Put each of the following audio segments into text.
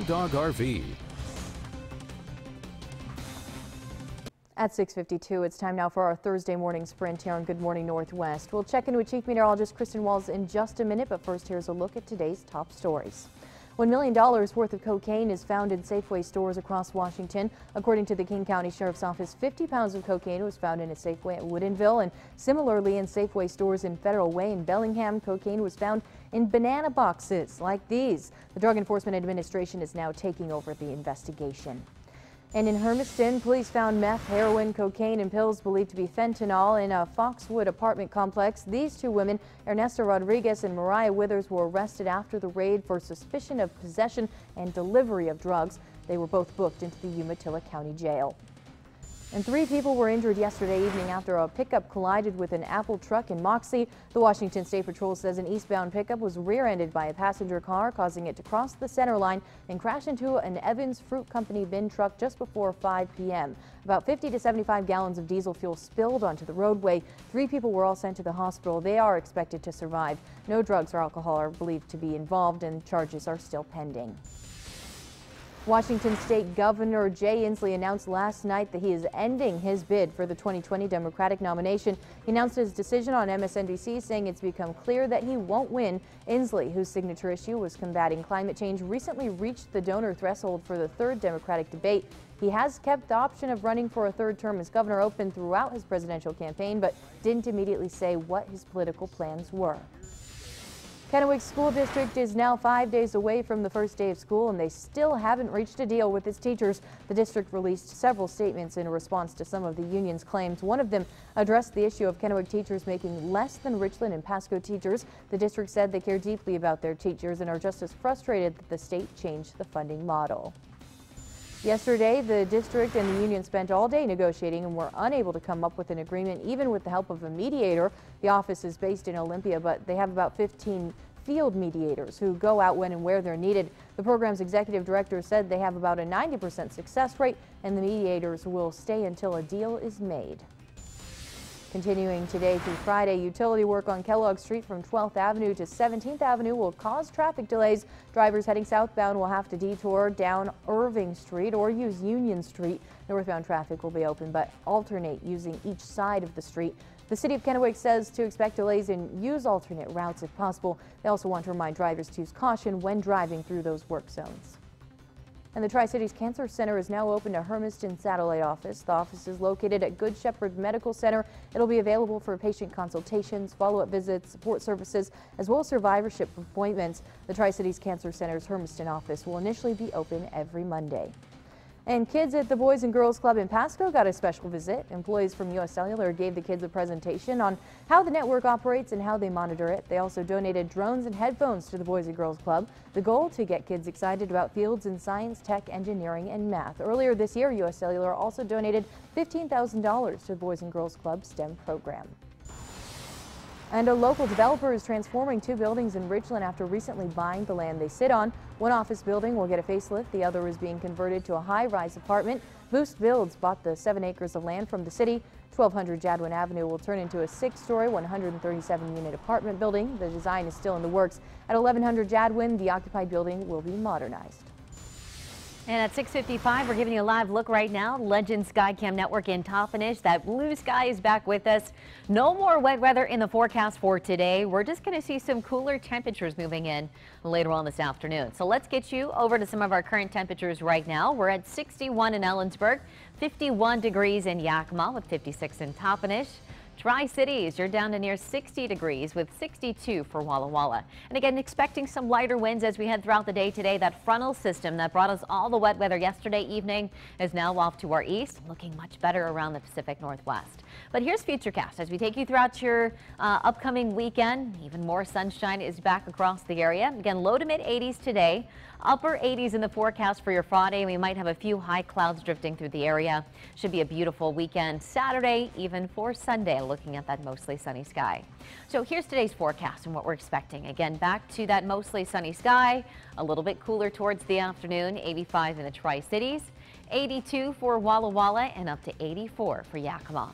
Dog RV. At 6:52, it's time now for our Thursday morning sprint here on Good Morning Northwest. We'll check in with Chief Meteorologist Kristen Walls in just a minute, but first here's a look at today's top stories. $1 million worth of cocaine is found in Safeway stores across Washington. According to the King County Sheriff's Office, 50 pounds of cocaine was found in a Safeway at Woodinville, and similarly in Safeway stores in Federal Way in Bellingham, cocaine was found in banana boxes like these. The Drug Enforcement Administration is now taking over the investigation. And in Hermiston, police found meth, heroin, cocaine, and pills believed to be fentanyl in a Foxwood apartment complex. These two women, Ernesto Rodriguez and Mariah Withers, were arrested after the raid for suspicion of possession and delivery of drugs. They were both booked into the Umatilla County Jail. And 3 people were injured yesterday evening after a pickup collided with an Apple truck in Moxie. The Washington State Patrol says an eastbound pickup was rear-ended by a passenger car, causing it to cross the center line and crash into an Evans Fruit Company bin truck just before 5 p.m. About 50 to 75 gallons of diesel fuel spilled onto the roadway. 3 people were all sent to the hospital. They are expected to survive. No drugs or alcohol are believed to be involved, and charges are still pending. Washington State Governor Jay Inslee announced last night that he is ending his bid for the 2020 Democratic nomination. He announced his decision on MSNBC, saying it's become clear that he won't win. Inslee, whose signature issue was combating climate change, recently reached the donor threshold for the 3rd Democratic debate. He has kept the option of running for a 3rd term as governor open throughout his presidential campaign, but didn't immediately say what his political plans were. Kennewick School District is now 5 days away from the first day of school, and they still haven't reached a deal with its teachers. The district released several statements in response to some of the union's claims. One of them addressed the issue of Kennewick teachers making less than Richland and Pasco teachers. The district said they care deeply about their teachers and are just as frustrated that the state changed the funding model. Yesterday, the district and the union spent all day negotiating and were unable to come up with an agreement, even with the help of a mediator. The office is based in Olympia, but they have about 15 field mediators who go out when and where they're needed. The program's executive director said they have about a 90% success rate, and the mediators will stay until a deal is made. Continuing today through Friday, utility work on Kellogg Street from 12th Avenue to 17th Avenue will cause traffic delays. Drivers heading southbound will have to detour down Irving Street or use Union Street. Northbound traffic will be open, but alternate using each side of the street. The city of Kennewick says to expect delays and use alternate routes if possible. They also want to remind drivers to use caution when driving through those work zones. And the TriCities Cancer Center is now open to Hermiston Satellite Office. The office is located at Good Shepherd Medical Center. It'll be available for patient consultations, follow-up visits, support services, as well as survivorship appointments. The TriCities Cancer Center's Hermiston office will initially be open every Monday. And kids at the Boys and Girls Club in Pasco got a special visit. Employees from U.S. Cellular gave the kids a presentation on how the network operates and how they monitor it. They also donated drones and headphones to the Boys and Girls Club. The goal, to get kids excited about fields in science, tech, engineering, and math. Earlier this year, U.S. Cellular also donated $15,000 to the Boys and Girls Club STEM program. And a local developer is transforming 2 buildings in Richland after recently buying the land they sit on. One office building will get a facelift. The other is being converted to a high-rise apartment. Boost Builds bought the 7 acres of land from the city. 1200 Jadwin Avenue will turn into a 6-story, 137-unit apartment building. The design is still in the works. At 1100 Jadwin, the occupied building will be modernized. And at 6:55, we're giving you a live look right now. Legend Skycam Network in Toppenish. That blue sky is back with us. No more wet weather in the forecast for today. We're just going to see some cooler temperatures moving in later on this afternoon. So let's get you over to some of our current temperatures right now. We're at 61 in Ellensburg, 51 degrees in Yakima with 56 in Toppenish. Tri-Cities, you're down to near 60 degrees with 62 for Walla Walla. And again, expecting some lighter winds as we head throughout the day today. That frontal system that brought us all the wet weather yesterday evening is now off to our east, looking much better around the Pacific Northwest. But here's Futurecast as we take you throughout your upcoming weekend. Even more sunshine is back across the area. Again, low to mid 80s today. Upper 80s in the forecast for your Friday. We might have a few high clouds drifting through the area. Should be a beautiful weekend Saturday, even for Sunday, looking at that mostly sunny sky. So here's today's forecast and what we're expecting. Again, back to that mostly sunny sky, a little bit cooler towards the afternoon, 85 in the Tri-Cities, 82 for Walla Walla, and up to 84 for Yakima.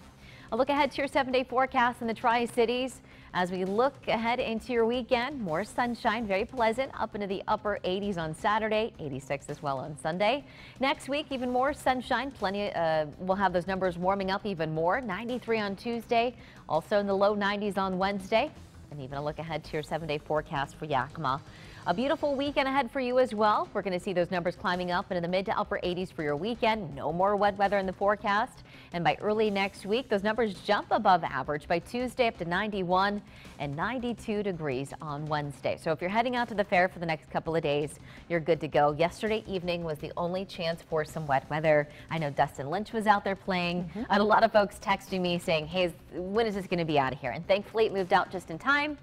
A look ahead to your 7-day forecast in the Tri-Cities. As we look ahead into your weekend, more sunshine, very pleasant, up into the upper 80s on Saturday, 86 as well on Sunday. Next week, even more sunshine. We'll have those numbers warming up even more. 93 on Tuesday, also in the low 90s on Wednesday. And even a look ahead to your 7-day forecast for Yakima. A beautiful weekend ahead for you as well. We're going to see those numbers climbing up into the mid to upper 80s for your weekend. No more wet weather in the forecast. And by early next week, those numbers jump above average. By Tuesday, up to 91 and 92 degrees on Wednesday. So if you're heading out to the fair for the next couple of days, you're good to go. Yesterday evening was the only chance for some wet weather. I know Dustin Lynch was out there playing. I had a lot of folks texting me saying, hey, when is this going to be out of here? And thankfully it moved out just in time.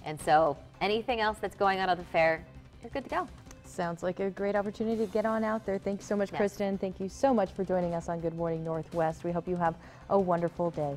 And so anything else that's going on at the fair, you're good to go. Sounds like a great opportunity to get on out there. Thanks so much, Kristen. Thank you so much for joining us on Good Morning Northwest. We hope you have a wonderful day.